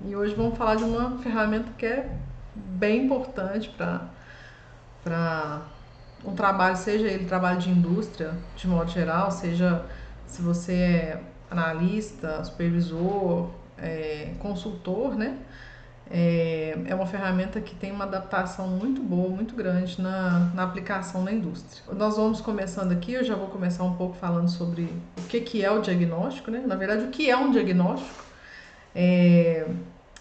E hoje vamos falar de uma ferramenta que é bem importante para um trabalho, seja ele trabalho de indústria, de modo geral, seja se você é analista, supervisor, consultor, né? É uma ferramenta que tem uma adaptação muito boa, muito grande na aplicação na indústria. Nós vamos começando aqui, eu já vou começar um pouco falando sobre o que é o diagnóstico, né? Na verdade, o que é um diagnóstico? É,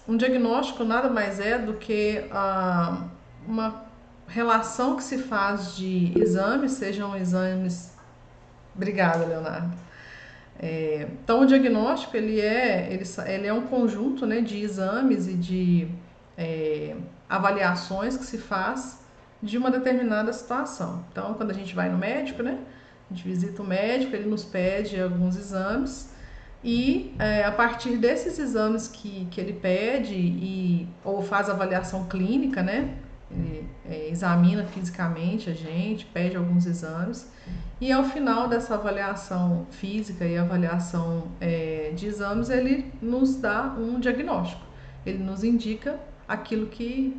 um diagnóstico nada mais é do que uma relação que se faz de exames, sejam exames. Obrigada, Leonardo. Então, o diagnóstico ele é um conjunto, né, de exames e de é, avaliações que se faz de uma determinada situação. Então, quando a gente vai no médico, né, a gente visita o médico, ele nos pede alguns exames e a partir desses exames que ele pede ou faz avaliação clínica, né? Ele examina fisicamente a gente, pede alguns exames e ao final dessa avaliação física e avaliação de exames ele nos dá um diagnóstico. Ele nos indica aquilo que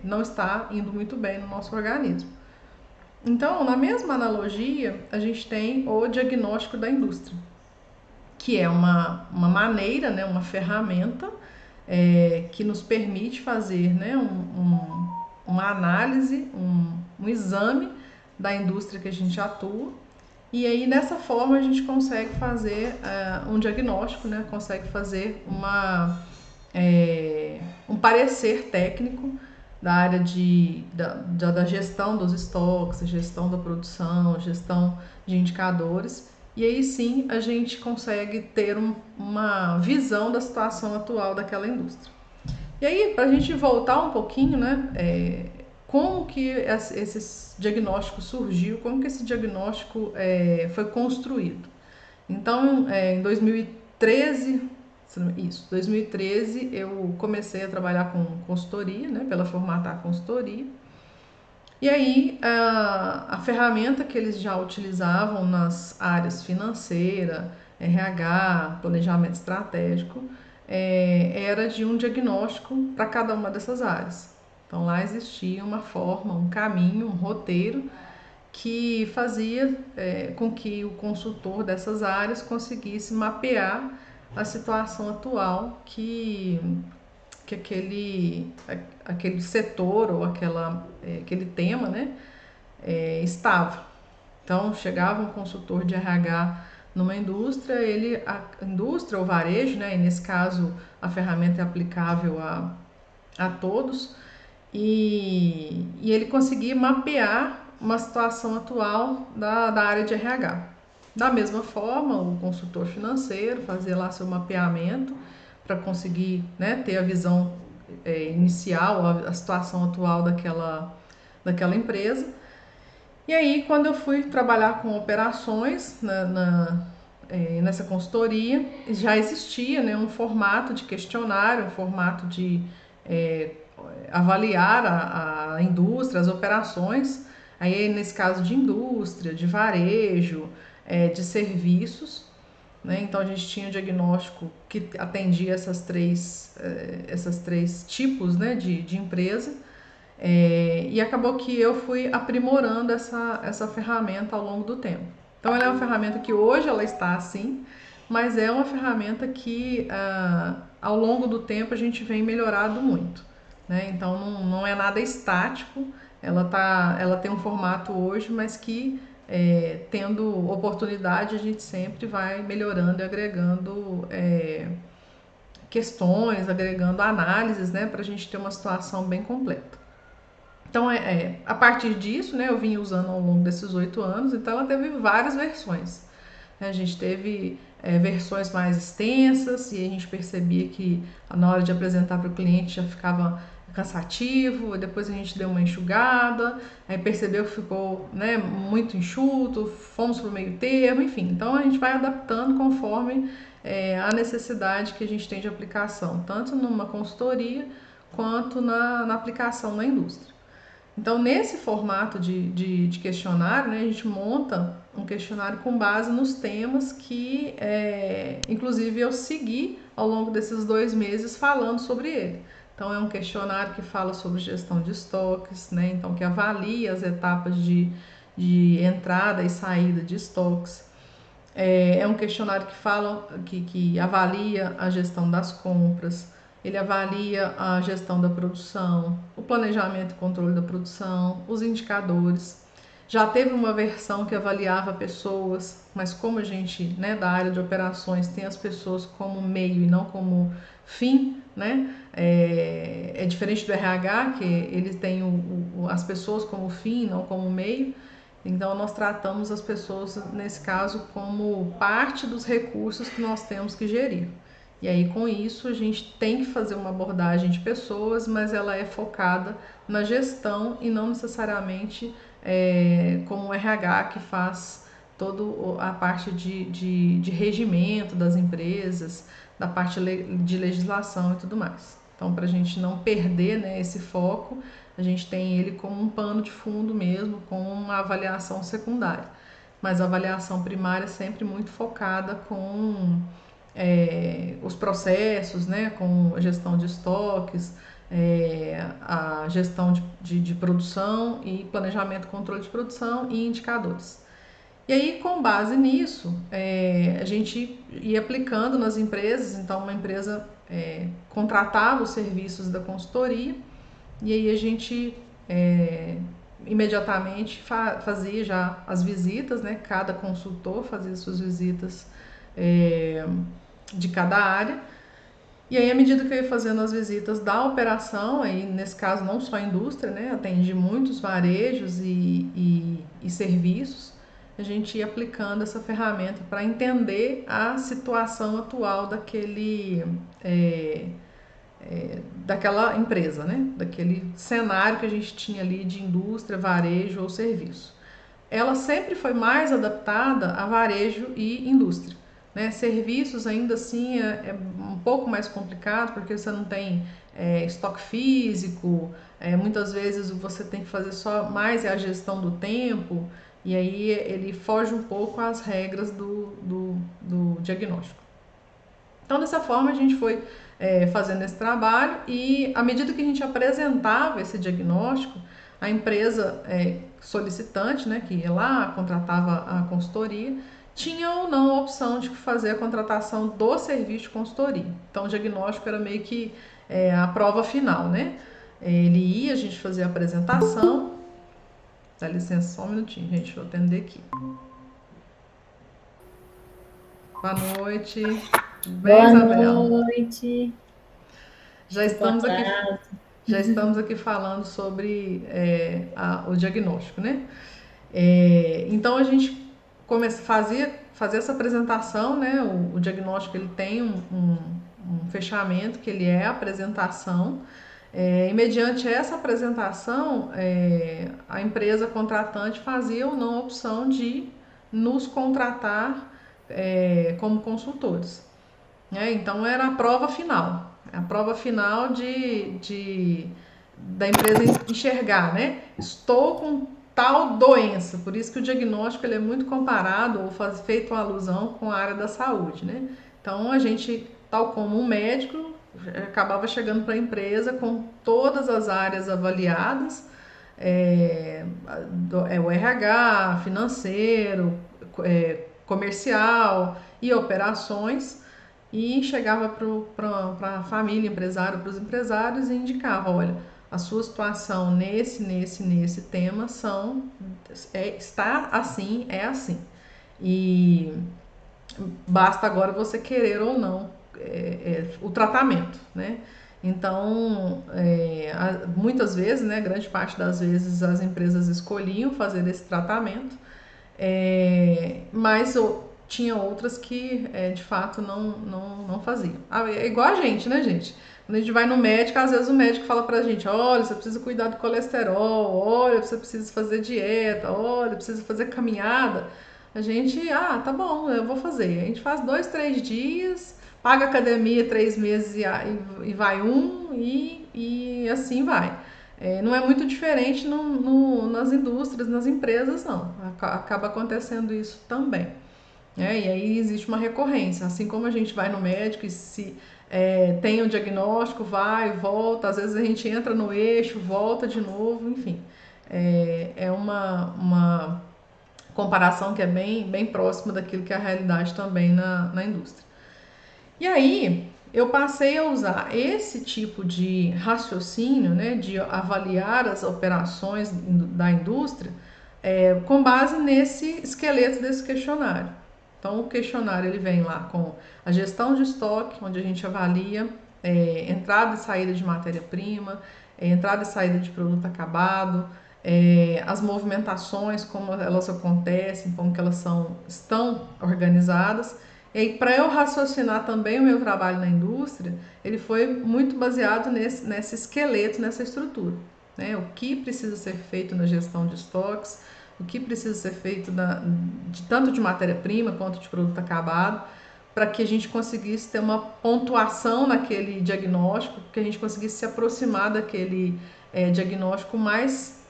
não está indo muito bem no nosso organismo. Então, na mesma analogia, a gente tem o diagnóstico da indústria, que é uma maneira, né, uma ferramenta que nos permite fazer, né, uma análise, um exame da indústria que a gente atua. E aí, dessa forma, a gente consegue fazer um diagnóstico, né, consegue fazer um parecer técnico da área da gestão dos estoques, gestão da produção, gestão de indicadores. E aí sim a gente consegue ter uma visão da situação atual daquela indústria. E aí, para a gente voltar um pouquinho, né, como que esse diagnóstico surgiu, como que esse diagnóstico foi construído. Então, em 2013, 2013 eu comecei a trabalhar com consultoria, né, pela Formatar Consultoria. E aí a ferramenta que eles já utilizavam nas áreas financeira, RH, planejamento estratégico, era de um diagnóstico para cada uma dessas áreas. Então lá existia uma forma, um caminho, um roteiro que fazia com que o consultor dessas áreas conseguisse mapear a situação atual que aquele setor ou aquele tema, né, estava. Então, chegava um consultor de RH numa indústria, a indústria ou varejo, né, e nesse caso a ferramenta é aplicável a todos, e ele conseguia mapear uma situação atual da área de RH. Da mesma forma, o consultor financeiro fazia lá seu mapeamento para conseguir, né, ter a visão inicial, a situação atual daquela empresa. E aí, quando eu fui trabalhar com operações nessa consultoria, já existia, né, um formato de questionário, um formato de avaliar a indústria, as operações, aí nesse caso de indústria, de varejo, de serviços, né? Então a gente tinha um diagnóstico que atendia essas três tipos, né, de empresa. E acabou que eu fui aprimorando essa ferramenta ao longo do tempo. Então ela é uma ferramenta que hoje ela está assim, mas é uma ferramenta que ao longo do tempo a gente vem melhorando muito, né? Então não é nada estático, ela tem um formato hoje, mas que tendo oportunidade a gente sempre vai melhorando e agregando questões, agregando análises, né, para a gente ter uma situação bem completa. Então, a partir disso, né, eu vim usando ao longo desses 8 anos, então ela teve várias versões. A gente teve versões mais extensas e a gente percebia que na hora de apresentar para o cliente já ficava cansativo, depois a gente deu uma enxugada, aí percebeu que ficou, né, muito enxuto, fomos para o meio termo, enfim. Então a gente vai adaptando conforme a necessidade que a gente tem de aplicação, tanto numa consultoria quanto na aplicação na indústria. Então, nesse formato de questionário, né, a gente monta um questionário com base nos temas que, inclusive, eu segui ao longo desses 2 meses falando sobre ele. Então, é um questionário que fala sobre gestão de estoques, né? Então, que avalia as etapas de entrada e saída de estoques. É um questionário que fala, que avalia a gestão das compras, ele avalia a gestão da produção, o planejamento e controle da produção, os indicadores. Já teve uma versão que avaliava pessoas, mas como a gente, né, da área de operações tem as pessoas como meio e não como fim, né? É diferente do RH, que ele tem as pessoas como fim, não como meio. Então, nós tratamos as pessoas, nesse caso, como parte dos recursos que nós temos que gerir. E aí, com isso, a gente tem que fazer uma abordagem de pessoas, mas ela é focada na gestão e não necessariamente como o RH que faz toda a parte de regimento das empresas, da parte de legislação e tudo mais. Então, para a gente não perder, né, esse foco, a gente tem ele como um pano de fundo mesmo, com uma avaliação secundária. Mas a avaliação primária é sempre muito focada com os processos, né, com a gestão de estoques, a gestão de produção e planejamento, controle de produção e indicadores. E aí, com base nisso, a gente ia aplicando nas empresas. Então, uma empresa contratava os serviços da consultoria e aí a gente imediatamente fazia já as visitas, né? Cada consultor fazia suas visitas de cada área. E aí, à medida que eu ia fazendo as visitas da operação, aí nesse caso não só a indústria, né? Atendi muitos varejos e serviços, a gente ia aplicando essa ferramenta para entender a situação atual daquela empresa, né? Daquele cenário que a gente tinha ali de indústria, varejo ou serviço. Ela sempre foi mais adaptada a varejo e indústria. Né? Serviços ainda assim é um pouco mais complicado porque você não tem estoque físico, muitas vezes você tem que fazer só mais a gestão do tempo e aí ele foge um pouco às regras do diagnóstico. Então, dessa forma, a gente foi fazendo esse trabalho e, à medida que a gente apresentava esse diagnóstico, a empresa solicitante, né, que ia lá, contratava a consultoria, tinha ou não a opção de fazer a contratação do serviço de consultoria. Então, o diagnóstico era meio que a prova final, né? Ele ia, a gente fazia a apresentação. Dá licença só um minutinho, gente, vou atender aqui. Boa noite. Tudo bem, Isabela? Boa noite. Já Boa estamos aqui, tarde. já estamos aqui falando sobre o diagnóstico, né? Então a gente fazia essa apresentação, né? O diagnóstico ele tem um fechamento que ele é a apresentação. E mediante essa apresentação, a empresa contratante fazia ou não a opção de nos contratar como consultores. Então era a prova final da empresa enxergar, né? Estou com tal doença, por isso que o diagnóstico ele é muito comparado ou feito uma alusão com a área da saúde, né? Então a gente, tal como um médico, acabava chegando para a empresa com todas as áreas avaliadas, o RH, financeiro, comercial e operações, e chegava para a família, empresário, para os empresários e indicava, olha, a sua situação nesse tema está assim, é assim. E basta agora você querer ou não o tratamento, né? Então, muitas vezes, né, grande parte das vezes, as empresas escolhiam fazer esse tratamento, mas tinha outras que de fato não faziam. É igual a gente, né, gente? Quando a gente vai no médico, às vezes o médico fala pra gente: olha, você precisa cuidar do colesterol, olha, você precisa fazer dieta, olha, precisa fazer caminhada. A gente, tá bom, eu vou fazer. A gente faz 2, 3 dias, paga academia 3 meses e vai e assim vai. Não é muito diferente nas indústrias, nas empresas, não. Acaba acontecendo isso também. E aí existe uma recorrência. Assim como a gente vai no médico e se tem o diagnóstico, vai, volta, às vezes a gente entra no eixo, volta de novo, enfim. É uma comparação que é bem próxima daquilo que é a realidade também na indústria. E aí eu passei a usar esse tipo de raciocínio, né, de avaliar as operações da indústria, com base nesse esqueleto desse questionário. Então o questionário ele vem lá com a gestão de estoque, onde a gente avalia entrada e saída de matéria-prima, entrada e saída de produto acabado, as movimentações, como elas acontecem, como que elas estão organizadas. E aí, para eu raciocinar também o meu trabalho na indústria, ele foi muito baseado nesse esqueleto, nessa estrutura. Né? O que precisa ser feito na gestão de estoques, o que precisa ser feito tanto de matéria-prima quanto de produto acabado, para que a gente conseguisse ter uma pontuação naquele diagnóstico, que a gente conseguisse se aproximar daquele diagnóstico mais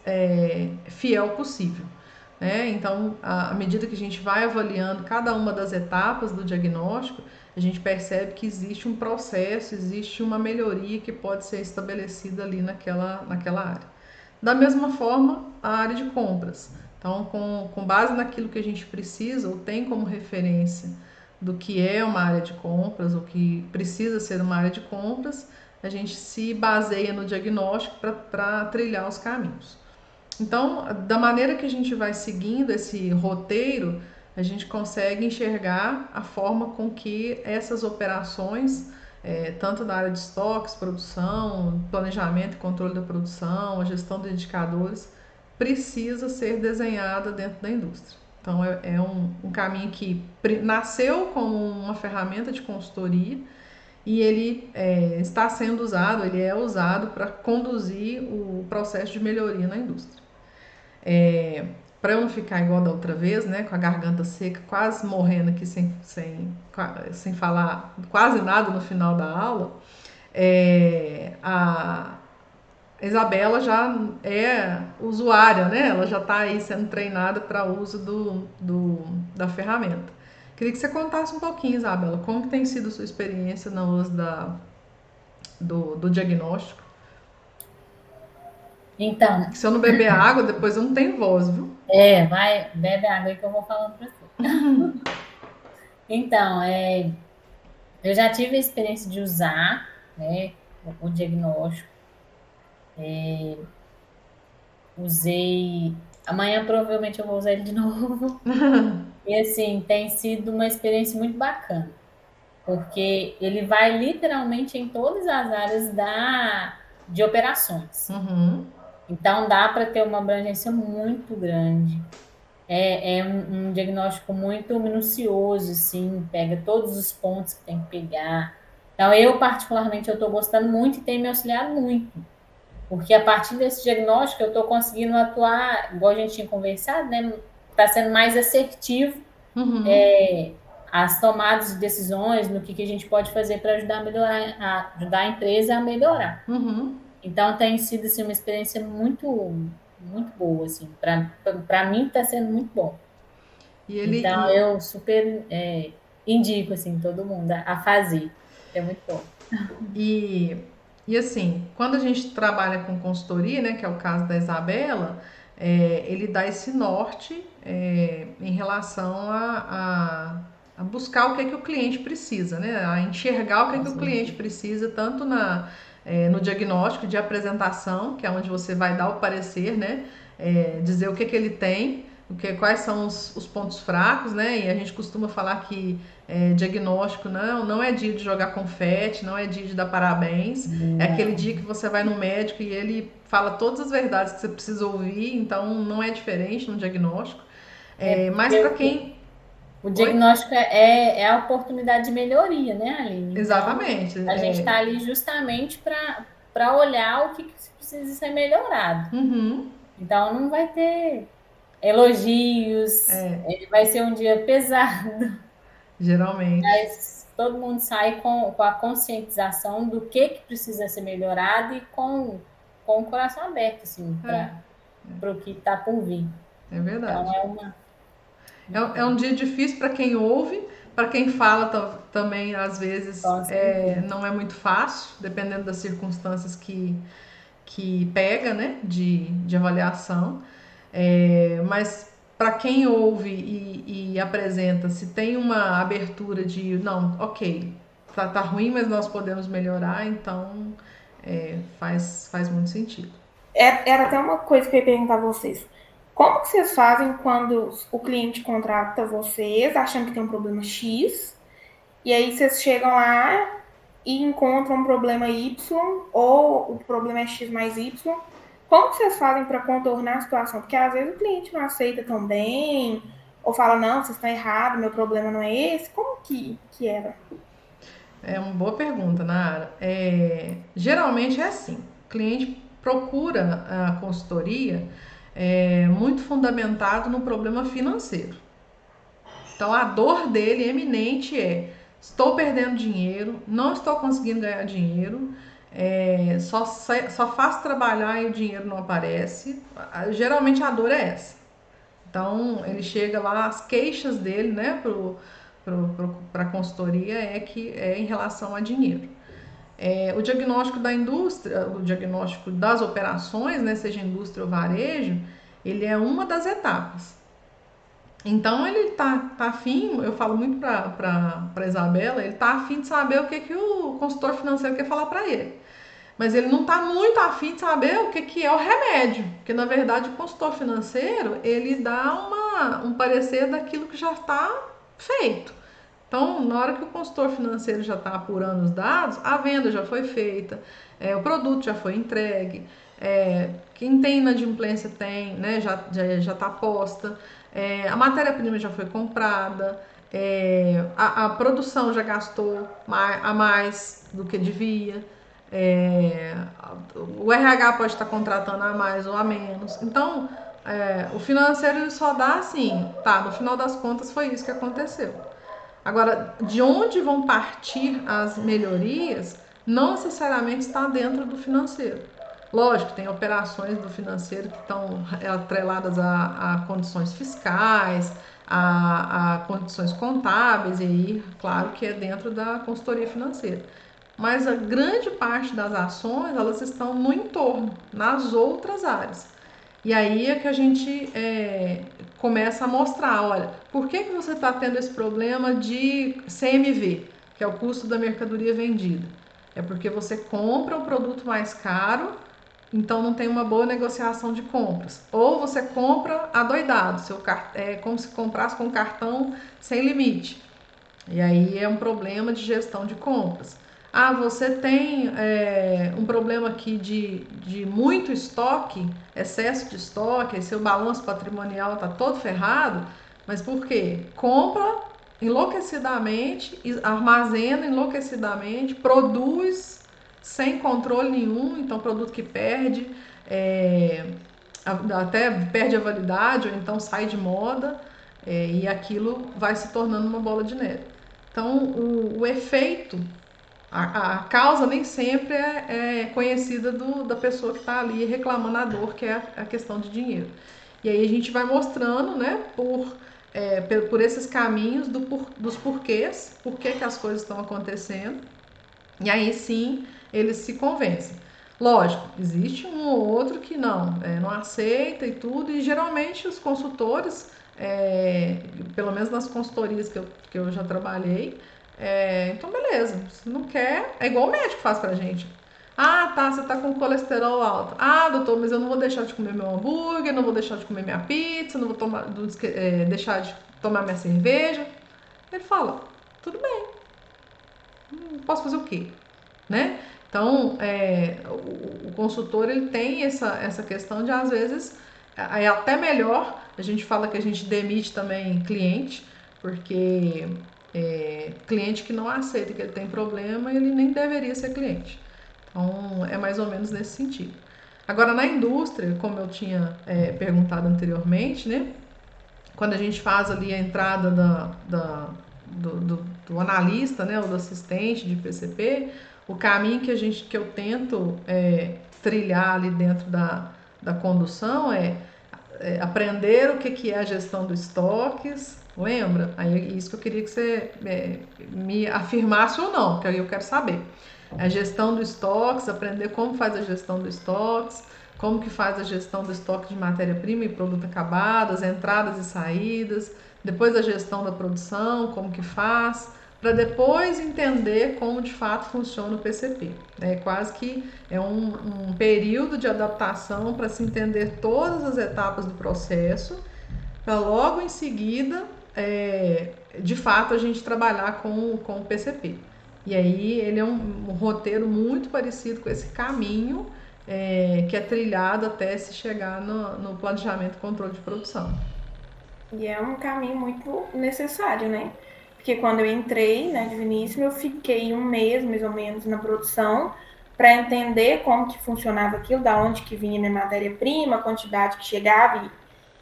fiel possível. Então, à medida que a gente vai avaliando cada uma das etapas do diagnóstico, a gente percebe que existe um processo, existe uma melhoria que pode ser estabelecida ali naquela área. Da mesma forma, a área de compras. Então, com base naquilo que a gente precisa ou tem como referência do que é uma área de compras, o que precisa ser uma área de compras, a gente se baseia no diagnóstico para trilhar os caminhos. Então, da maneira que a gente vai seguindo esse roteiro, a gente consegue enxergar a forma com que essas operações, tanto da área de estoques, produção, planejamento e controle da produção, a gestão de indicadores, precisa ser desenhada dentro da indústria. Então, é um caminho que nasceu como uma ferramenta de consultoria e ele está sendo usado, ele é usado para conduzir o processo de melhoria na indústria. Para eu não ficar igual da outra vez, né, com a garganta seca, quase morrendo aqui sem falar quase nada no final da aula, a Isabela já é usuária, né? Ela já está aí sendo treinada para o uso da ferramenta. Queria que você contasse um pouquinho, Isabela, como que tem sido a sua experiência no uso do diagnóstico. Então, Que se eu não beber água, depois eu não tenho voz, viu? vai, bebe água aí que eu vou falando para você. Então, eu já tive a experiência de usar, né, o diagnóstico. Usei. Amanhã provavelmente eu vou usar ele de novo. E assim, tem sido uma experiência muito bacana, porque ele vai literalmente em todas as áreas de operações. Uhum, Então dá para ter uma abrangência muito grande. É um diagnóstico muito minucioso, assim, pega todos os pontos que tem que pegar. Então, eu, particularmente, eu estou gostando muito e tem me auxiliado muito. Porque a partir desse diagnóstico eu estou conseguindo atuar, igual a gente tinha conversado, né? Está sendo mais assertivo uhum, as tomadas de decisões, no que a gente pode fazer para ajudar a melhorar, ajudar a empresa a melhorar. uhum. Então tem sido assim, uma experiência muito boa, assim, para mim está sendo muito bom. E ele, Então e, eu super indico assim todo mundo a fazer, é muito bom. E, e assim, quando a gente trabalha com consultoria, né, que é o caso da Isabela, ele dá esse norte em relação a buscar o que é que o cliente precisa, né, a enxergar o que é Com que o cliente certeza. precisa, tanto no diagnóstico de apresentação, que é onde você vai dar o parecer, né, dizer o que é que ele tem, quais são os pontos fracos, né? E a gente costuma falar que diagnóstico não é dia de jogar confete, não é dia de dar parabéns. É aquele Não. dia que você vai no médico e ele fala todas as verdades que você precisa ouvir, então não é diferente no diagnóstico. Mas para Porque quem. o Oi? diagnóstico é a oportunidade de melhoria, né, Aline? Então, Exatamente. a gente está ali justamente para olhar o que precisa ser melhorado. Uhum, Então, não vai ter elogios, ele vai ser um dia pesado, geralmente. mas todo mundo sai com a conscientização do que precisa ser melhorado e com com o coração aberto, assim, É, para o que está por vir. é Então, verdade. é uma. Muito É um bom, dia difícil para quem ouve, para quem fala também, às vezes, com certeza. não é muito fácil, dependendo das circunstâncias que pega, né, de avaliação. Mas para quem ouve e apresenta, se tem uma abertura de, não, ok, tá ruim, mas nós podemos melhorar, então faz muito sentido. Era até uma coisa que eu ia perguntar a vocês. Como que vocês fazem quando o cliente contrata vocês, achando que tem um problema X, e aí vocês chegam lá e encontram um problema Y, ou o problema é X mais Y? Como que vocês fazem para contornar a situação? Porque às vezes o cliente não aceita tão bem, ou fala, não, vocês estão errados, meu problema não é esse. Como que era? É uma boa pergunta, Nara. Geralmente é assim: o cliente procura a consultoria muito fundamentado no problema financeiro. Então a dor dele eminente é: estou perdendo dinheiro, não estou conseguindo ganhar dinheiro, só faço trabalhar e o dinheiro não aparece. Geralmente a dor é essa. Então ele chega lá, as queixas dele, né, para a consultoria que é em relação a dinheiro. O diagnóstico da indústria, o diagnóstico das operações, né, seja indústria ou varejo, ele é uma das etapas. Então ele tá afim, eu falo muito para Isabela, ele tá afim de saber o que o consultor financeiro quer falar para ele. Mas ele não está muito afim de saber o que é o remédio, porque na verdade o consultor financeiro ele dá um parecer daquilo que já está feito. Então, na hora que o consultor financeiro já está apurando os dados, a venda já foi feita, o produto já foi entregue, quem tem inadimplência tem, né, já está posta, a matéria-prima já foi comprada, a produção já gastou a mais do que devia, é, o RH pode estar contratando a mais ou a menos. Então, o financeiro ele só dá assim, tá, no final das contas foi isso que aconteceu. Agora, de onde vão partir as melhorias, não necessariamente está dentro do financeiro. Lógico, tem operações do financeiro que estão atreladas a condições fiscais, a condições contábeis, e aí, claro que é dentro da consultoria financeira. Mas a grande parte das ações, elas estão no entorno, nas outras áreas. E aí é que a gente começa a mostrar, olha, por que você está tendo esse problema de CMV, que é o custo da mercadoria vendida? É porque você compra um produto mais caro, então não tem uma boa negociação de compras. Ou você compra adoidado, é como se comprasse com um cartão sem limite. E aí é um problema de gestão de compras. Ah, você tem um problema aqui de muito estoque, excesso de estoque, aí seu balanço patrimonial está todo ferrado, mas por quê? Compra enlouquecidamente, armazena enlouquecidamente, produz sem controle nenhum, então produto que perde, até perde a validade ou então sai de moda, e aquilo vai se tornando uma bola de neve. Então, o efeito, a causa nem sempre é conhecida da pessoa que está ali reclamando a dor, que é a questão de dinheiro. E aí a gente vai mostrando, né, por esses caminhos dos porquês, por que as coisas estão acontecendo, e aí sim eles se convencem. Lógico, existe um ou outro que não aceita e tudo, e geralmente os consultores, pelo menos nas consultorias que eu já trabalhei, então beleza, se não quer, é igual o médico faz pra gente. Ah, tá, você tá com colesterol alto. Ah, doutor, mas eu não vou deixar de comer meu hambúrguer, não vou deixar de comer minha pizza, não vou deixar de tomar minha cerveja. Ele fala, tudo bem, posso fazer o quê? Né? Então, o consultor ele tem essa questão de, às vezes, é até melhor, a gente fala que a gente demite também cliente, porque cliente que não aceita que ele tem problema, ele nem deveria ser cliente. Então, é mais ou menos nesse sentido. Agora, na indústria, como eu tinha perguntado anteriormente, né? Quando a gente faz ali a entrada do analista, né, ou do assistente de PCP, o caminho que eu tento trilhar ali dentro da condução aprender o que é a gestão dos estoques, lembra? Aí é isso que eu queria que você me afirmasse ou não, que aí eu quero saber. A gestão dos estoques, aprender como faz a gestão dos estoques, como que faz a gestão do estoque de matéria-prima e produto acabado, as entradas e saídas, depois a gestão da produção, como que faz, para depois entender como de fato funciona o PCP. É quase que um período de adaptação para se entender todas as etapas do processo, para logo em seguida, de fato, a gente trabalhar com o PCP. E aí ele é um roteiro muito parecido com esse caminho que é trilhado até se chegar no planejamento e controle de produção. E é um caminho muito necessário, né? Porque quando eu entrei, né, de início, eu fiquei um mês, mais ou menos, na produção para entender como que funcionava aquilo, da onde que vinha minha matéria-prima, a quantidade que chegava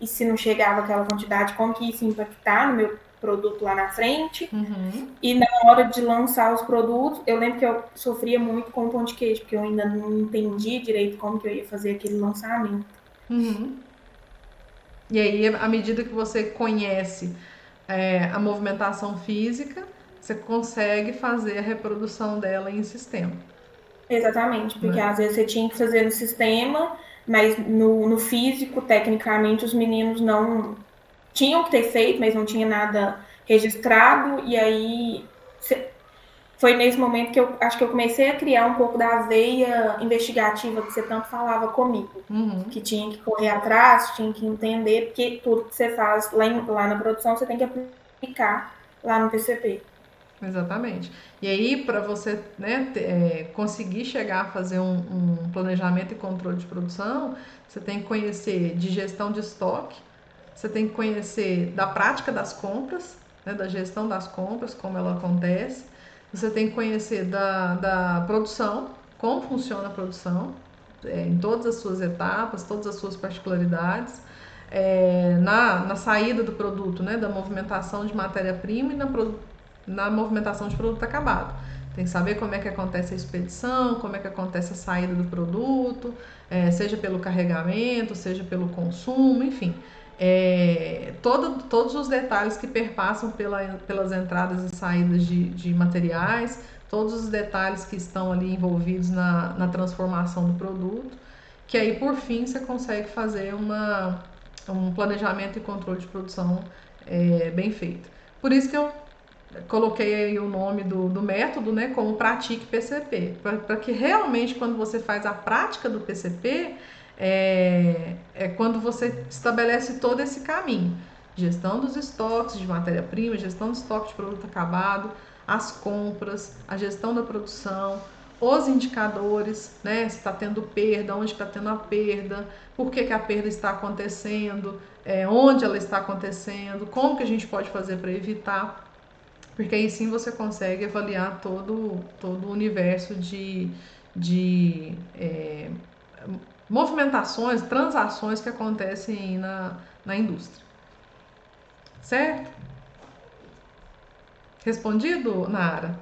e se não chegava aquela quantidade, como que isso ia impactar no meu produto lá na frente. Uhum. E na hora de lançar os produtos, eu lembro que eu sofria muito com o pão de queijo, porque eu ainda não entendi direito como que eu ia fazer aquele lançamento. Uhum. E aí, à medida que você conhece a movimentação física, você consegue fazer a reprodução dela em sistema. Exatamente, porque Né? às vezes você tinha que fazer no sistema, mas no físico, tecnicamente, os meninos não tinham que ter feito, mas não tinha nada registrado, e aí foi nesse momento que eu acho que eu comecei a criar um pouco da veia investigativa que você tanto falava comigo, Uhum. que tinha que correr atrás, tinha que entender, porque tudo que você faz lá na produção você tem que aplicar lá no PCP. Exatamente. E aí, para você conseguir chegar a fazer um planejamento e controle de produção, você tem que conhecer de gestão de estoque, você tem que conhecer da prática das compras, né, da gestão das compras, como ela acontece, você tem que conhecer da produção, como funciona a produção, em todas as suas etapas, todas as suas particularidades, na saída do produto, né, da movimentação de matéria-prima e na movimentação de produto acabado. Tem que saber como é que acontece a expedição, como é que acontece a saída do produto, seja pelo carregamento, seja pelo consumo, enfim. Todos os detalhes que perpassam pelas entradas e saídas de materiais, todos os detalhes que estão ali envolvidos na transformação do produto, que aí por fim você consegue fazer um planejamento e controle de produção bem feito. Por isso que eu coloquei aí o nome do método, né, como Pratique PCP, para que realmente quando você faz a prática do PCP, quando você estabelece todo esse caminho. Gestão dos estoques de matéria-prima, gestão do estoque de produto acabado, as compras, a gestão da produção, os indicadores, né? Se está tendo perda, onde está tendo a perda, por que a perda está acontecendo, onde ela está acontecendo, como que a gente pode fazer para evitar, porque aí sim você consegue avaliar todo o universo de movimentações, transações que acontecem na indústria. Certo? Respondido, Nara?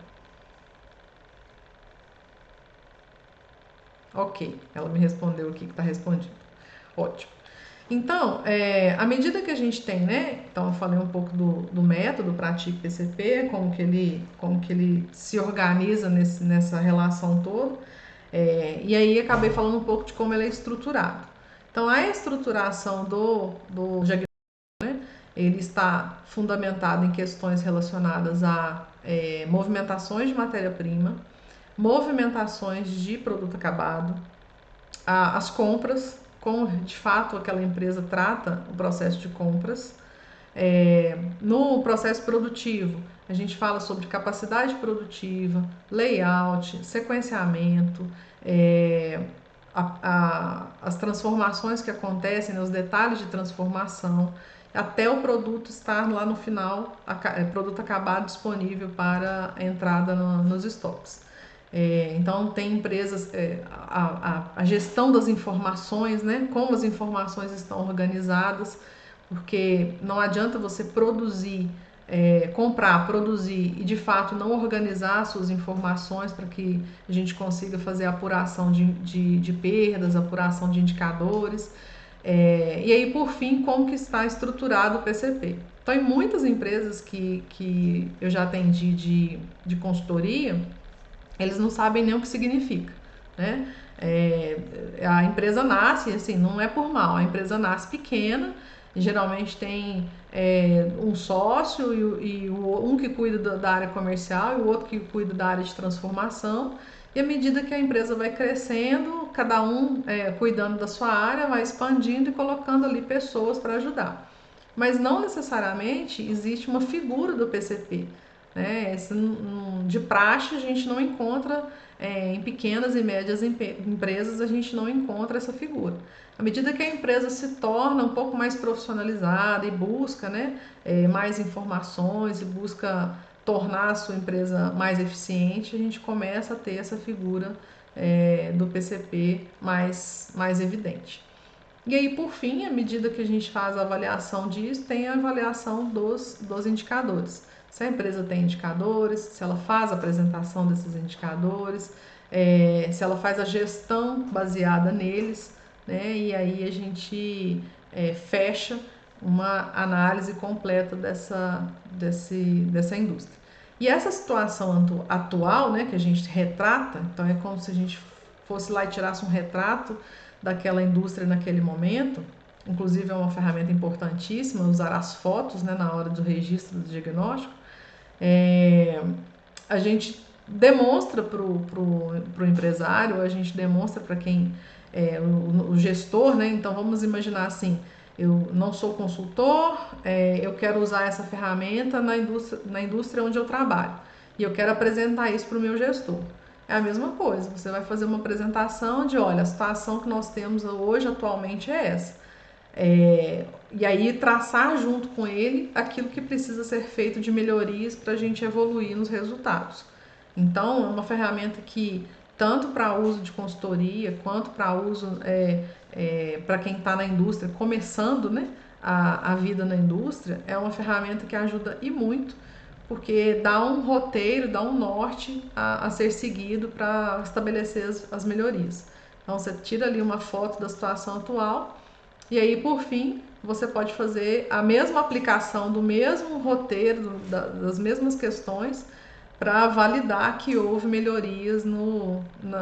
Ok, ela me respondeu aqui que está respondido. Ótimo. Então, à medida que a gente tem, né? Então, eu falei um pouco do método Pratique PCP, como que ele se organiza nessa relação toda. E aí acabei falando um pouco de como ele é estruturado. Então, a estruturação do diagnóstico, ele está fundamentado em questões relacionadas a movimentações de matéria-prima, movimentações de produto acabado, as compras, como de fato aquela empresa trata o processo de compras. No processo produtivo, a gente fala sobre capacidade produtiva, layout, sequenciamento, as transformações que acontecem, os detalhes de transformação, até o produto estar lá no final, produto acabado disponível para entrada nos estoques. Então tem empresas, a gestão das informações, né? Como as informações estão organizadas, porque não adianta você produzir comprar, produzir e de fato não organizar suas informações para que a gente consiga fazer apuração de perdas, apuração de indicadores. E aí, por fim, como que está estruturado o PCP. Então, em muitas empresas que eu já atendi de consultoria, eles não sabem nem o que significa, né? A empresa nasce, assim, não é por mal, a empresa nasce pequena, geralmente tem um sócio e um que cuida da área comercial e o outro que cuida da área de transformação. E à medida que a empresa vai crescendo, cada um cuidando da sua área, vai expandindo e colocando ali pessoas para ajudar. Mas não necessariamente existe uma figura do PCP. Né? De praxe a gente não encontra, em pequenas e médias empresas a gente não encontra essa figura. À medida que a empresa se torna um pouco mais profissionalizada e busca, né, mais informações e busca tornar a sua empresa mais eficiente, a gente começa a ter essa figura do PCP mais evidente. E aí, por fim, à medida que a gente faz a avaliação disso, tem a avaliação dos indicadores. Se a empresa tem indicadores, se ela faz a apresentação desses indicadores, se ela faz a gestão baseada neles, né? E aí a gente fecha uma análise completa dessa indústria. E essa situação atual, né, que a gente retrata, então é como se a gente fosse lá e tirasse um retrato daquela indústria naquele momento. Inclusive é uma ferramenta importantíssima usar as fotos, né, na hora do registro do diagnóstico. A gente demonstra para o empresário, a gente demonstra para quem o gestor, né? Então vamos imaginar assim, eu não sou consultor, eu quero usar essa ferramenta na indústria onde eu trabalho e eu quero apresentar isso para o meu gestor. É a mesma coisa, você vai fazer uma apresentação de, olha, a situação que nós temos hoje atualmente é essa. E aí traçar junto com ele aquilo que precisa ser feito de melhorias para a gente evoluir nos resultados. Então, é uma ferramenta que, tanto para uso de consultoria, quanto para uso para quem está na indústria, começando, né, a vida na indústria, é uma ferramenta que ajuda e muito, porque dá um roteiro, dá um norte a ser seguido para estabelecer as melhorias. Então, você tira ali uma foto da situação atual e aí, por fim, você pode fazer a mesma aplicação do mesmo roteiro, das mesmas questões, para validar que houve melhorias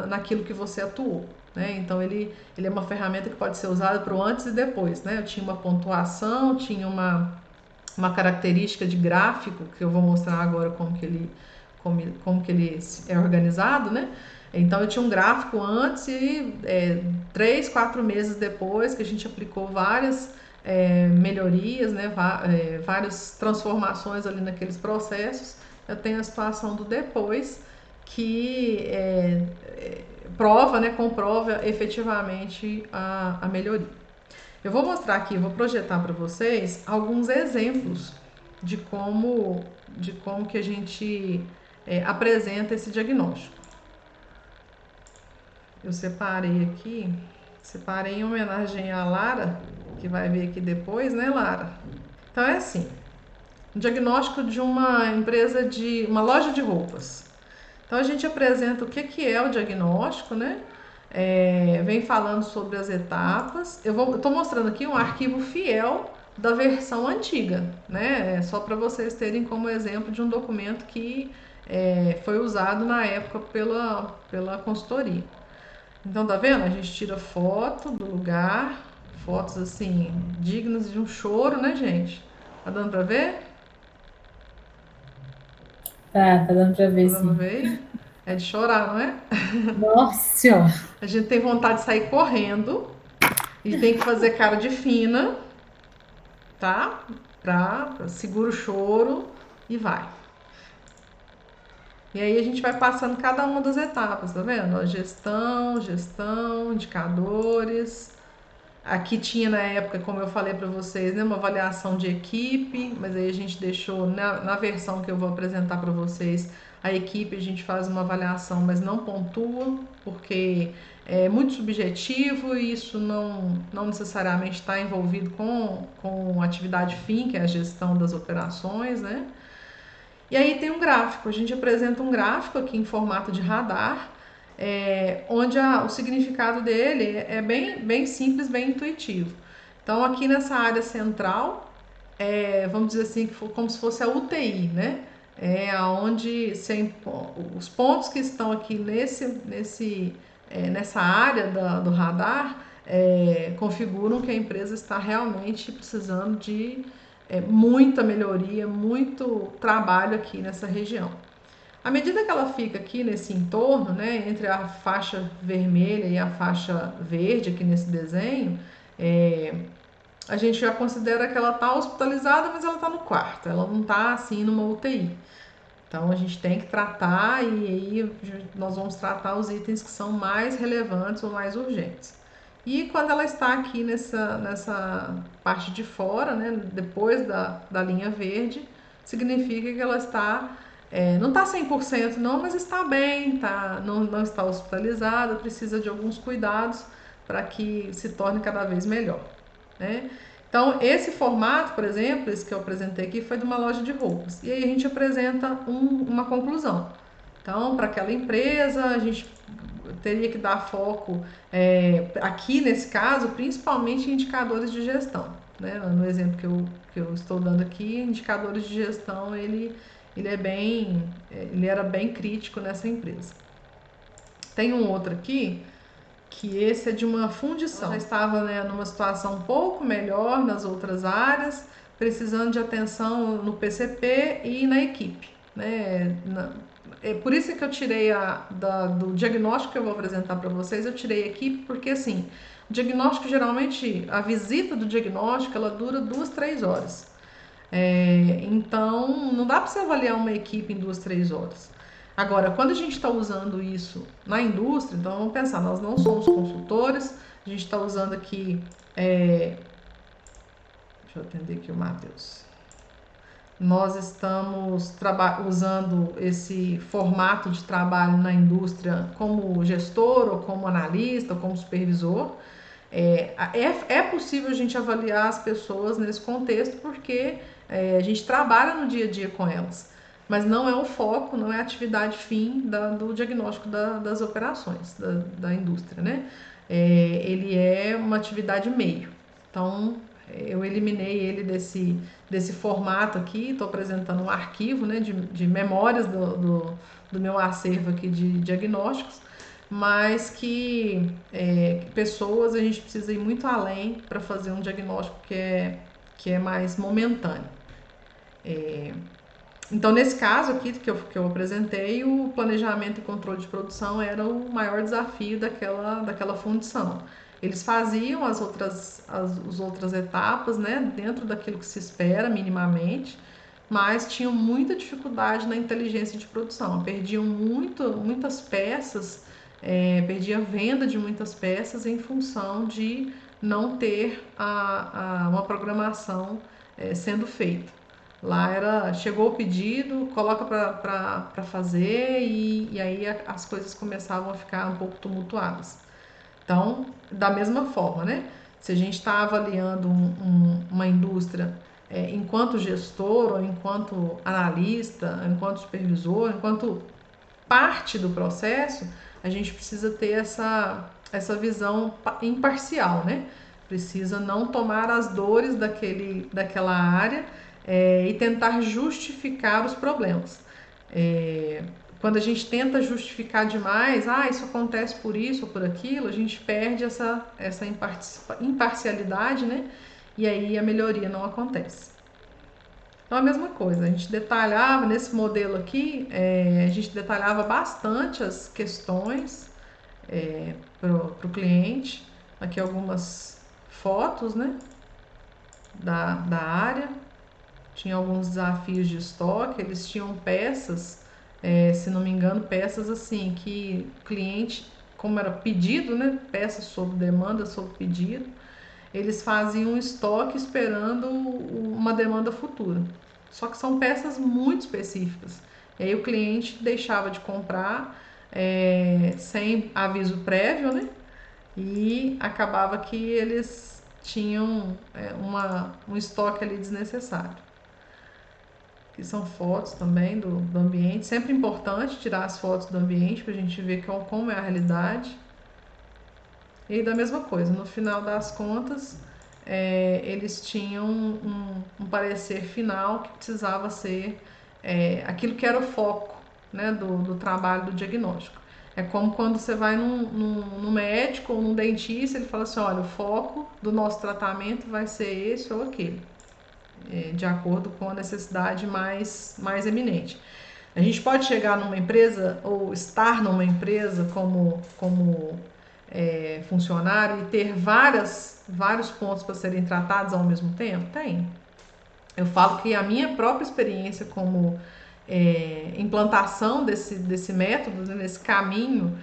naquilo que você atuou. Né? Então, ele é uma ferramenta que pode ser usada para o antes e depois. Né? Eu tinha uma pontuação, tinha uma característica de gráfico, que eu vou mostrar agora como que ele é organizado, né? Então eu tinha um gráfico antes e 3, 4 meses depois que a gente aplicou várias melhorias, né? Várias transformações ali naqueles processos, eu tenho a situação do depois que prova, né? Comprova efetivamente a melhoria. Eu vou mostrar aqui, vou projetar para vocês alguns exemplos de como que a gente apresenta esse diagnóstico. Eu separei em homenagem à Lara, que vai ver aqui depois, né, Lara? Então é assim, um diagnóstico de uma empresa uma loja de roupas. Então a gente apresenta o que é o diagnóstico, né? Vem falando sobre as etapas. Eu estou mostrando aqui um arquivo fiel da versão antiga, né? Só para vocês terem como exemplo de um documento que foi usado na época pela consultoria. Então, tá vendo? A gente tira foto do lugar, fotos assim, dignas de um choro, né, gente? Tá dando pra ver? Tá dando pra ver, Tá dando pra sim. ver? É de chorar, não é? Nossa Senhora! A gente tem vontade de sair correndo e tem que fazer cara de fina, tá? Segura o choro e vai. E aí a gente vai passando cada uma das etapas, tá vendo? Gestão, indicadores. Aqui tinha na época, como eu falei para vocês, né, uma avaliação de equipe, mas aí a gente deixou na versão que eu vou apresentar para vocês, a equipe a gente faz uma avaliação, mas não pontua, porque é muito subjetivo e isso não necessariamente está envolvido com a atividade fim, que é a gestão das operações, né? E aí tem um gráfico, a gente apresenta um gráfico aqui em formato de radar, onde o significado dele é bem simples, bem intuitivo. Então aqui nessa área central, vamos dizer assim, como se fosse a UTI, né? Onde os pontos que estão aqui nessa área do radar configuram que a empresa está realmente precisando de muita melhoria, muito trabalho aqui nessa região. À medida que ela fica aqui nesse entorno, né, entre a faixa vermelha e a faixa verde aqui nesse desenho, a gente já considera que ela está hospitalizada, mas ela está no quarto, ela não está assim numa UTI. Então a gente tem que tratar, e aí nós vamos tratar os itens que são mais relevantes ou mais urgentes. E quando ela está aqui nessa parte de fora, né, depois da linha verde, significa que ela está, não está 100% não, mas está bem, não está hospitalizada, precisa de alguns cuidados para que se torne cada vez melhor, né? Então, esse formato, por exemplo, esse que eu apresentei aqui, foi de uma loja de roupas. E aí a gente apresenta uma conclusão. Então, para aquela empresa, a gente teria que dar foco, aqui nesse caso, principalmente em indicadores de gestão, né? No exemplo que eu estou dando aqui, indicadores de gestão, ele era bem crítico nessa empresa. Tem um outro aqui, que esse é de uma fundição. Ela já estava, né, numa situação um pouco melhor nas outras áreas, precisando de atenção no PCP e na equipe, né? É por isso que eu tirei do diagnóstico que eu vou apresentar para vocês, eu tirei a equipe, porque assim, o diagnóstico, geralmente, a visita do diagnóstico, ela dura 2, 3 horas. Então, não dá para você avaliar uma equipe em 2, 3 horas. Agora, quando a gente está usando isso na indústria, então vamos pensar, nós não somos consultores, a gente está usando aqui. Deixa eu atender aqui o Matheus. Nós estamos usando esse formato de trabalho na indústria como gestor, ou como analista, ou como supervisor. É possível a gente avaliar as pessoas nesse contexto, porque a gente trabalha no dia a dia com elas, mas não é o foco, não é a atividade fim do diagnóstico das operações da indústria, né? Ele é uma atividade meio. Então, eu eliminei ele desse formato aqui, estou apresentando um arquivo, né, de memórias do meu acervo aqui de diagnósticos, mas que pessoas, a gente precisa ir muito além para fazer um diagnóstico que é mais momentâneo. Então, nesse caso aqui que eu apresentei, o planejamento e controle de produção era o maior desafio daquela fundição. Eles faziam as outras etapas, né, dentro daquilo que se espera minimamente, mas tinham muita dificuldade na inteligência de produção. Perdiam muitas peças, perdia a venda de muitas peças em função de não ter uma programação sendo feita. Lá chegou o pedido, coloca para fazer, e aí as coisas começavam a ficar um pouco tumultuadas. Então, da mesma forma, né? Se a gente está avaliando uma indústria enquanto gestor, ou enquanto analista, enquanto supervisor, enquanto parte do processo, a gente precisa ter essa visão imparcial, né? Precisa não tomar as dores daquela área e tentar justificar os problemas. Quando a gente tenta justificar demais, isso acontece por isso ou por aquilo, a gente perde essa imparcialidade, né? E aí a melhoria não acontece. Então, a mesma coisa, a gente detalhava, nesse modelo aqui, a gente detalhava bastante as questões para o cliente. Aqui algumas fotos, né, da área. Tinha alguns desafios de estoque, eles tinham peças, se não me engano, peças assim, que o cliente, como era pedido, né, peças sob demanda, sob pedido, eles faziam um estoque esperando uma demanda futura. Só que são peças muito específicas. E aí o cliente deixava de comprar sem aviso prévio, né? E acabava que eles tinham um estoque ali desnecessário. que são fotos também do ambiente. Sempre importante tirar as fotos do ambiente para a gente ver como é a realidade. E da mesma coisa, no final das contas, eles tinham um parecer final que precisava ser aquilo que era o foco, né, do trabalho do diagnóstico. É como quando você vai num médico ou num dentista, ele fala assim, olha, o foco do nosso tratamento vai ser esse ou aquele, de acordo com a necessidade mais eminente. A gente pode chegar numa empresa ou estar numa empresa como funcionário e ter vários pontos para serem tratados ao mesmo tempo? Tem. Eu falo que a minha própria experiência como implantação desse método, desse caminho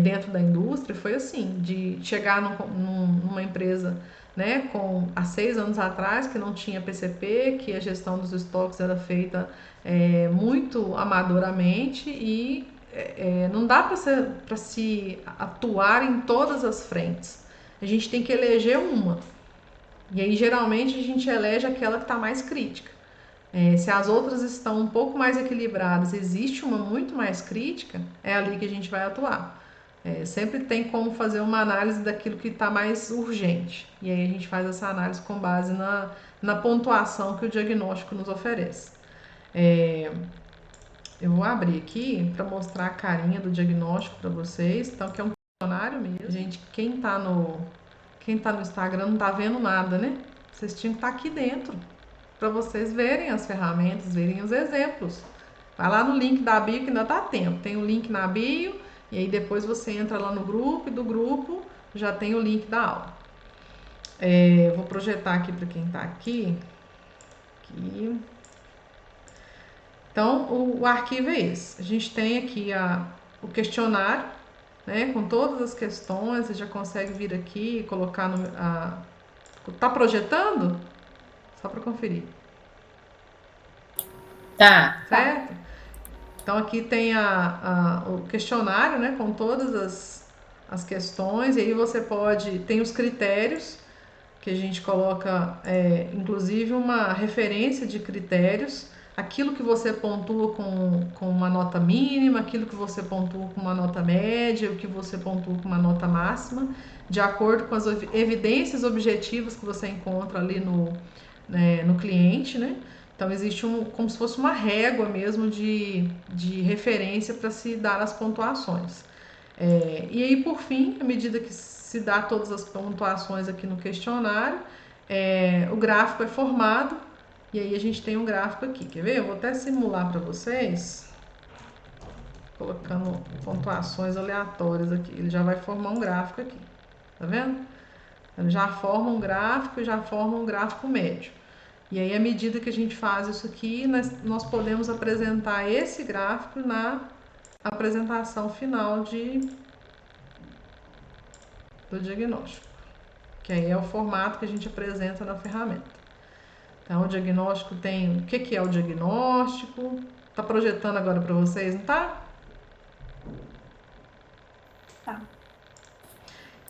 dentro da indústria foi assim, de chegar numa empresa, né, há 6 anos atrás, que não tinha PCP, que a gestão dos estoques era feita muito amadoramente e não dá para se atuar em todas as frentes. A gente tem que eleger uma. E aí, geralmente, a gente elege aquela que está mais crítica. Se as outras estão um pouco mais equilibradas, existe uma muito mais crítica, é ali que a gente vai atuar. Sempre tem como fazer uma análise daquilo que está mais urgente. E aí a gente faz essa análise com base na pontuação que o diagnóstico nos oferece. Eu vou abrir aqui para mostrar a carinha do diagnóstico para vocês. Então, que é um questionário mesmo. Gente, quem tá no Instagram não tá vendo nada, né? Vocês tinham que estar aqui dentro para vocês verem as ferramentas, verem os exemplos. Vai lá no link da bio que ainda dá tempo. Tem o link na bio e aí depois você entra lá no grupo e do grupo já tem o link da aula. Vou projetar aqui para quem está aqui. Então, o arquivo é esse. A gente tem aqui o questionário, né, com todas as questões. Você já consegue vir aqui e colocar tá projetando? Só para conferir. Tá. Certo? Então, aqui tem o questionário, né, com todas as questões. E aí você tem os critérios, que a gente coloca, inclusive, uma referência de critérios. Aquilo que você pontua com uma nota mínima, aquilo que você pontua com uma nota média, o que você pontua com uma nota máxima, de acordo com as evidências objetivas que você encontra ali no cliente, né? Então existe como se fosse uma régua mesmo de referência para se dar as pontuações. E aí, por fim, à medida que se dá todas as pontuações aqui no questionário, o gráfico é formado. E aí a gente tem um gráfico aqui, quer ver? Eu vou até simular para vocês, colocando pontuações aleatórias aqui. Ele já vai formar um gráfico aqui, tá vendo? Ele já forma um gráfico e já forma um gráfico médio. E aí, à medida que a gente faz isso aqui, nós podemos apresentar esse gráfico na apresentação final do diagnóstico, que aí é o formato que a gente apresenta na ferramenta. Então, o diagnóstico tem o que é o diagnóstico. Tá projetando agora para vocês, não tá? Tá.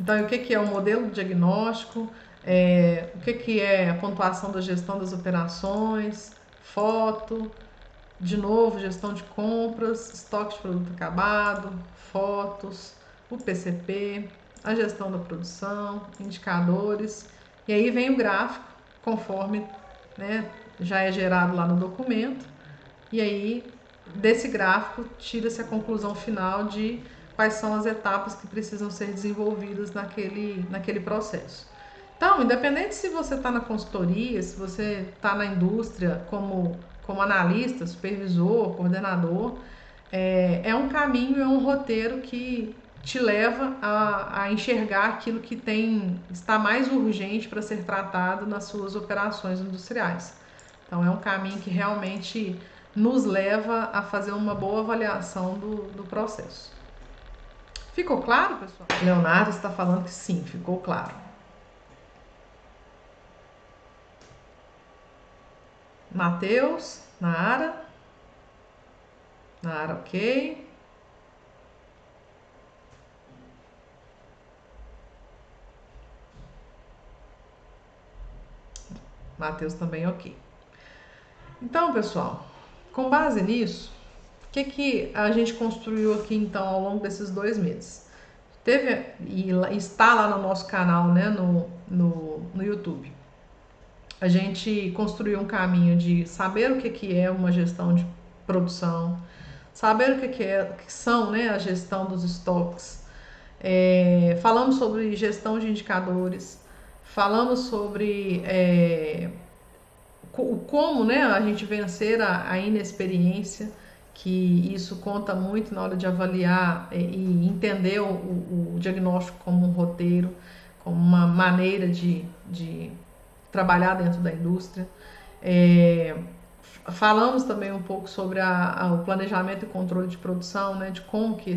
Então, o que é o modelo de diagnóstico? O que é a pontuação da gestão das operações, foto, de novo, gestão de compras, estoque de produto acabado, fotos, o PCP, a gestão da produção, indicadores. E aí vem o gráfico, conforme, né, já é gerado lá no documento. E aí, desse gráfico, tira-se a conclusão final de quais são as etapas que precisam ser desenvolvidas naquele processo. Então, independente se você está na consultoria, se você está na indústria como analista, supervisor, coordenador, é um caminho, é um roteiro que te leva a enxergar aquilo que está mais urgente para ser tratado nas suas operações industriais. Então, é um caminho que realmente nos leva a fazer uma boa avaliação do processo. Ficou claro, pessoal? Leonardo está falando que sim, ficou claro. Matheus, Nara, ok. Matheus também ok. Então, pessoal, Com base nisso, o que a gente construiu aqui então ao longo desses 2 meses? Teve e está lá no nosso canal, né, no YouTube. A gente construiu um caminho de saber o que é uma gestão de produção, saber o que são, né, a gestão dos estoques. Falamos sobre gestão de indicadores, falamos sobre como, né, a gente vencer a inexperiência, que isso conta muito na hora de avaliar e entender o diagnóstico como um roteiro, como uma maneira de trabalhar dentro da indústria. Falamos também um pouco sobre o planejamento e controle de produção, né, de como que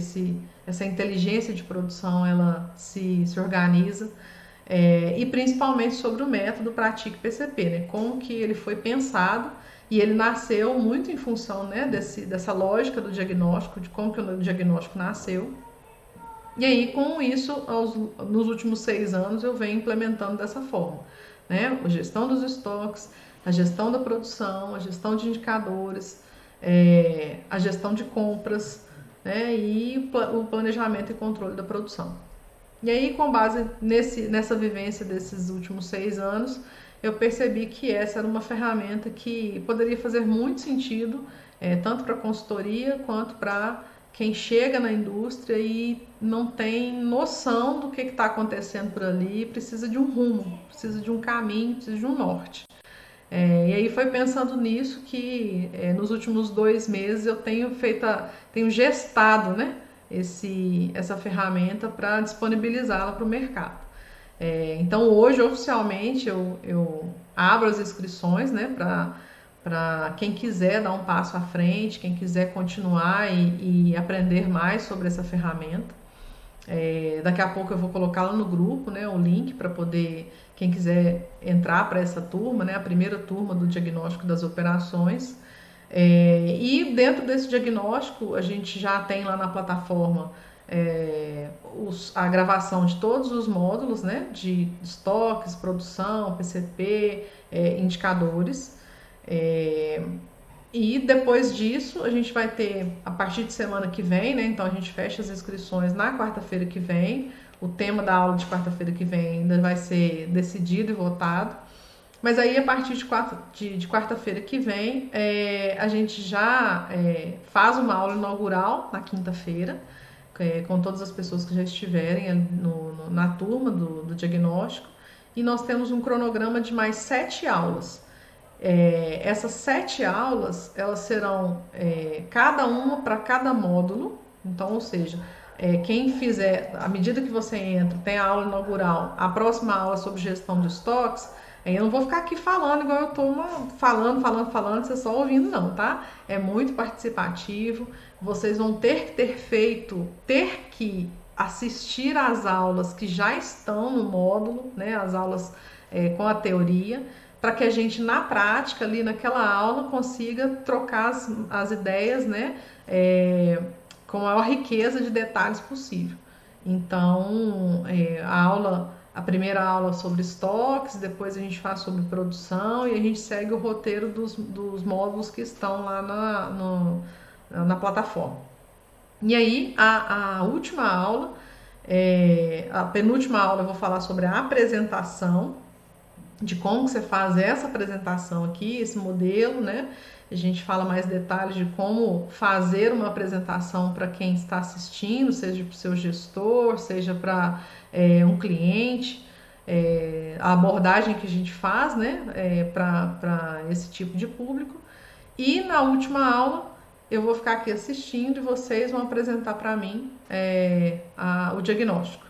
essa inteligência de produção ela se organiza, e principalmente sobre o método Pratique PCP, né, como que ele foi pensado, e ele nasceu muito em função, né, dessa lógica do diagnóstico, de como que o diagnóstico nasceu. E aí, com isso, nos últimos 6 anos, eu venho implementando dessa forma, né? A gestão dos estoques, a gestão da produção, a gestão de indicadores, a gestão de compras, né? E o planejamento e controle da produção. E aí, com base nessa vivência desses últimos 6 anos, eu percebi que essa era uma ferramenta que poderia fazer muito sentido, tanto para a consultoria quanto para quem chega na indústria e não tem noção do que está acontecendo por ali, precisa de um rumo, precisa de um caminho, precisa de um norte. E aí foi pensando nisso que nos últimos 2 meses eu tenho gestado, né, essa ferramenta para disponibilizá-la para o mercado. Então hoje oficialmente eu abro as inscrições, né, para quem quiser dar um passo à frente, quem quiser continuar e aprender mais sobre essa ferramenta. Daqui a pouco eu vou colocar lá no grupo, né, o link para poder, quem quiser entrar para essa turma, né, a primeira turma do diagnóstico das operações. E dentro desse diagnóstico a gente já tem lá na plataforma a gravação de todos os módulos, né, de estoques, produção, PCP, indicadores. E depois disso a gente vai ter, a partir de semana que vem, né, então a gente fecha as inscrições na quarta-feira que vem. O tema da aula de quarta-feira que vem ainda vai ser decidido e votado. Mas aí a partir de quarta-feira que vem a gente já faz uma aula inaugural na quinta-feira, com todas as pessoas que já estiverem na turma do diagnóstico. E nós temos um cronograma de mais 7 aulas. Essas 7 aulas, elas serão cada uma para cada módulo. Então, ou seja, quem fizer, à medida que você entra, tem a aula inaugural, a próxima aula sobre gestão de estoques, eu não vou ficar aqui falando igual eu tô falando, vocês só ouvindo não, tá? É muito participativo, vocês vão ter que assistir às aulas que já estão no módulo, né? As aulas com a teoria, para que a gente, na prática, ali naquela aula, consiga trocar as ideias, né? Com a maior riqueza de detalhes possível. Então, a primeira aula sobre estoques, depois a gente faz sobre produção e a gente segue o roteiro dos módulos que estão lá na plataforma. E aí, a última aula, a penúltima aula, eu vou falar sobre a apresentação, de como você faz essa apresentação aqui, esse modelo, né? A gente fala mais detalhes de como fazer uma apresentação para quem está assistindo, seja para o seu gestor, seja para um cliente, a abordagem que a gente faz, né, para esse tipo de público. E na última aula eu vou ficar aqui assistindo e vocês vão apresentar para mim o diagnóstico.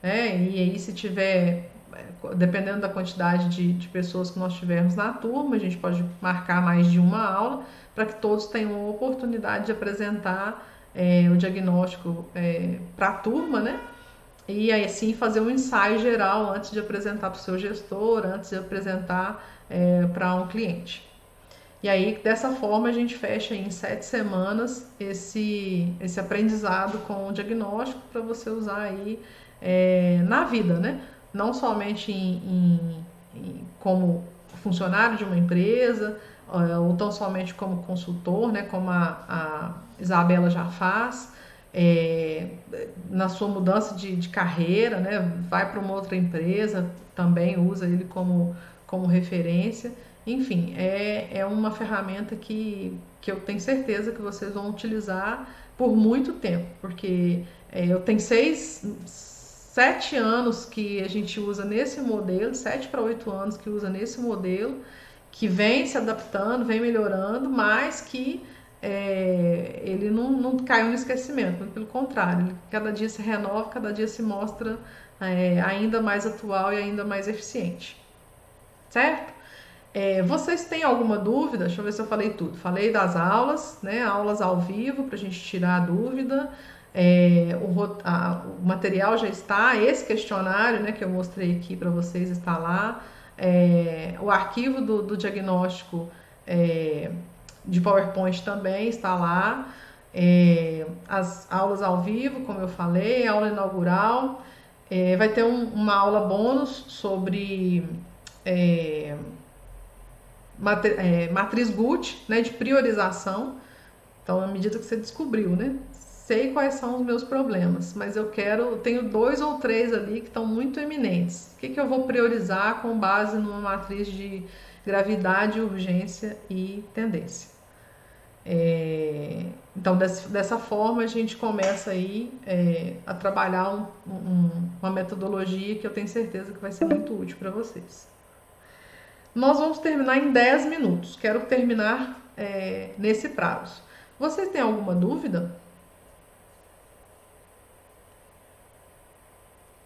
E aí, se tiver, dependendo da quantidade de pessoas que nós tivermos na turma, a gente pode marcar mais de uma aula para que todos tenham a oportunidade de apresentar o diagnóstico para a turma, né? E aí sim fazer um ensaio geral antes de apresentar para o seu gestor, antes de apresentar para um cliente. E aí, dessa forma, a gente fecha em 7 semanas esse aprendizado com o diagnóstico para você usar aí na vida, né? Não somente como funcionário de uma empresa, ou tão somente como consultor, né, como a Isabela já faz, é, na sua mudança de carreira, né, vai para uma outra empresa, também usa ele como referência. Enfim, é uma ferramenta que eu tenho certeza que vocês vão utilizar por muito tempo, porque eu tenho 7 anos que a gente usa nesse modelo, 7 para 8 anos que usa nesse modelo, que vem se adaptando, vem melhorando, mas que ele não caiu no esquecimento, pelo contrário, ele cada dia se renova, cada dia se mostra ainda mais atual e ainda mais eficiente. Certo? Vocês têm alguma dúvida? Deixa eu ver se eu falei tudo. Falei das aulas, né? Aulas ao vivo para a gente tirar a dúvida. O material já está, esse questionário, né, que eu mostrei aqui para vocês está lá. O arquivo do diagnóstico de PowerPoint também está lá. As aulas ao vivo, como eu falei, a aula inaugural. Vai ter uma aula bônus sobre matriz Guth, né, de priorização. Então, à medida que você descobriu, né, sei quais são os meus problemas, mas eu tenho 2 ou 3 ali que estão muito eminentes. O que eu vou priorizar com base numa matriz de gravidade, urgência e tendência? Então, dessa forma, a gente começa aí a trabalhar uma metodologia que eu tenho certeza que vai ser muito útil para vocês. Nós vamos terminar em 10 minutos. Quero terminar nesse prazo. Vocês têm alguma dúvida?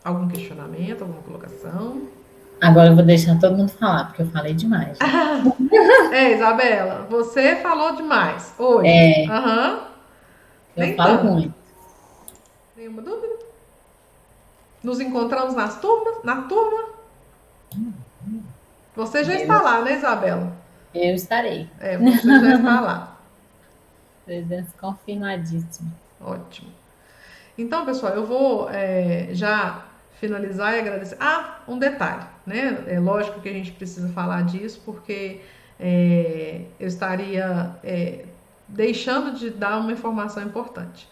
Algum questionamento, alguma colocação? Agora eu vou deixar todo mundo falar, porque eu falei demais. Isabela, você falou demais hoje. Eu falo muito. Nenhuma dúvida? Nos encontramos na turma? Você já está lá, né, Isabela? Eu estarei. Você já está lá. Presença confirmadíssima. Ótimo. Então, pessoal, eu vou já finalizar e agradecer. Um detalhe, né? É lógico que a gente precisa falar disso, porque eu estaria deixando de dar uma informação importante.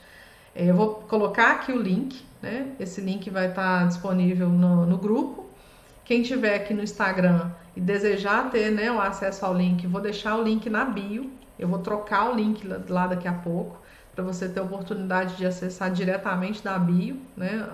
Eu vou colocar aqui o link, né? Esse link vai estar disponível no grupo. Quem tiver aqui no Instagram e desejar ter, né, o acesso ao link, vou deixar o link na bio. Eu vou trocar o link lá daqui a pouco, para você ter a oportunidade de acessar diretamente da bio, né,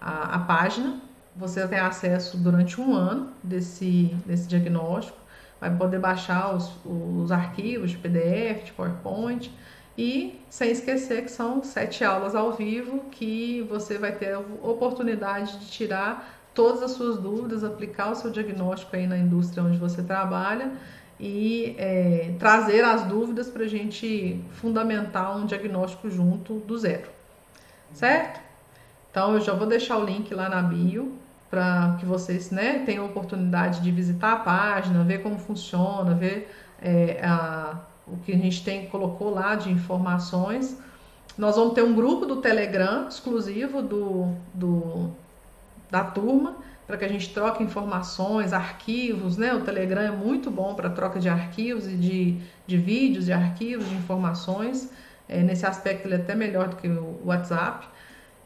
a página. Você tem acesso durante 1 ano desse diagnóstico. Vai poder baixar os arquivos de PDF, de PowerPoint. E sem esquecer que são 7 aulas ao vivo que você vai ter a oportunidade de tirar todas as suas dúvidas, aplicar o seu diagnóstico aí na indústria onde você trabalha e trazer as dúvidas para a gente fundamentar um diagnóstico junto do zero, certo? Então eu já vou deixar o link lá na bio para que vocês, né, tenham a oportunidade de visitar a página, ver como funciona, ver o que a gente colocou lá de informações. Nós vamos ter um grupo do Telegram exclusivo da turma, para que a gente troque informações, arquivos, né? O Telegram é muito bom para troca de arquivos e de vídeos, de arquivos, de informações. Nesse aspecto ele é até melhor do que o WhatsApp.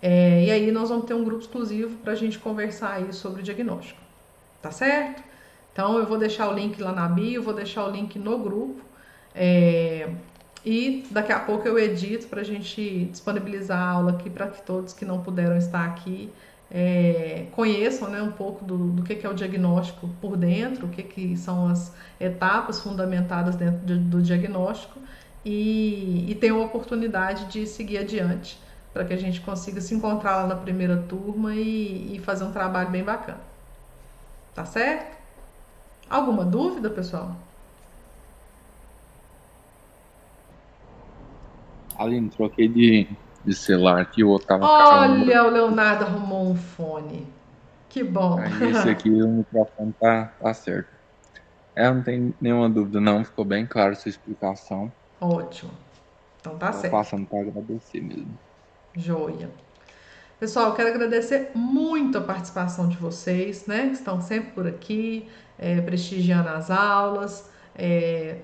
E aí nós vamos ter um grupo exclusivo para a gente conversar aí sobre o diagnóstico. Tá certo? Então eu vou deixar o link lá na bio, vou deixar o link no grupo. E daqui a pouco eu edito para a gente disponibilizar a aula aqui para que todos que não puderam estar aqui conheçam, né, um pouco do que é o diagnóstico por dentro, o que são as etapas fundamentadas dentro do diagnóstico e tenham a oportunidade de seguir adiante para que a gente consiga se encontrar lá na primeira turma e fazer um trabalho bem bacana. Tá certo? Alguma dúvida, pessoal? Aline, troquei de celular aqui, o outro tava Olha, o Leonardo arrumou um fone. Que bom. Aí esse aqui, o microfone tá certo. Não tem nenhuma dúvida não, ficou bem claro a sua explicação. Ótimo. Então tá certo. Passando para agradecer mesmo. Joia. Pessoal, eu quero agradecer muito a participação de vocês, né, que estão sempre por aqui, prestigiando as aulas,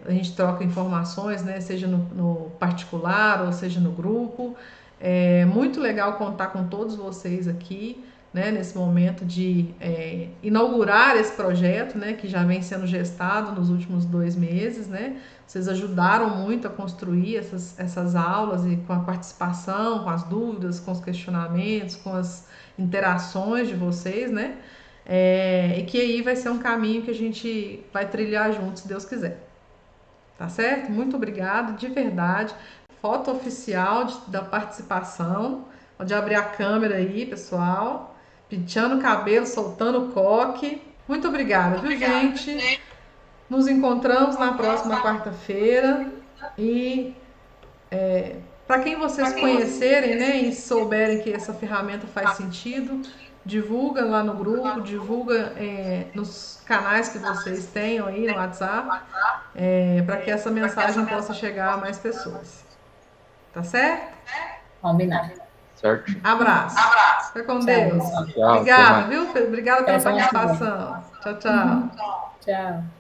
A gente troca informações, né? Seja no particular ou seja no grupo. É muito legal contar com todos vocês aqui, né? Nesse momento de inaugurar esse projeto, né? Que já vem sendo gestado nos últimos 2 meses, né? Vocês ajudaram muito a construir essas aulas e com a participação, com as dúvidas, com os questionamentos, com as interações de vocês, né? E que aí vai ser um caminho que a gente vai trilhar juntos, se Deus quiser. Tá certo? Muito obrigada, de verdade. Foto oficial da participação. Pode abrir a câmera aí, pessoal. Penteando o cabelo, soltando o coque. Muito obrigada, viu, gente? Nos encontramos na próxima quarta-feira. E para quem vocês conhecerem, né, e souberem que essa ferramenta faz sentido, divulga lá no grupo, divulga nos canais que vocês tenham aí no WhatsApp, para que essa mensagem possa chegar a mais pessoas. Tá certo? Combinado. Certo? Abraço. Fica com Tchau, Deus. pessoal. Tchau, Obrigada, até viu? Obrigada pela Até semana que vem. participação. Tchau, tchau. Tchau.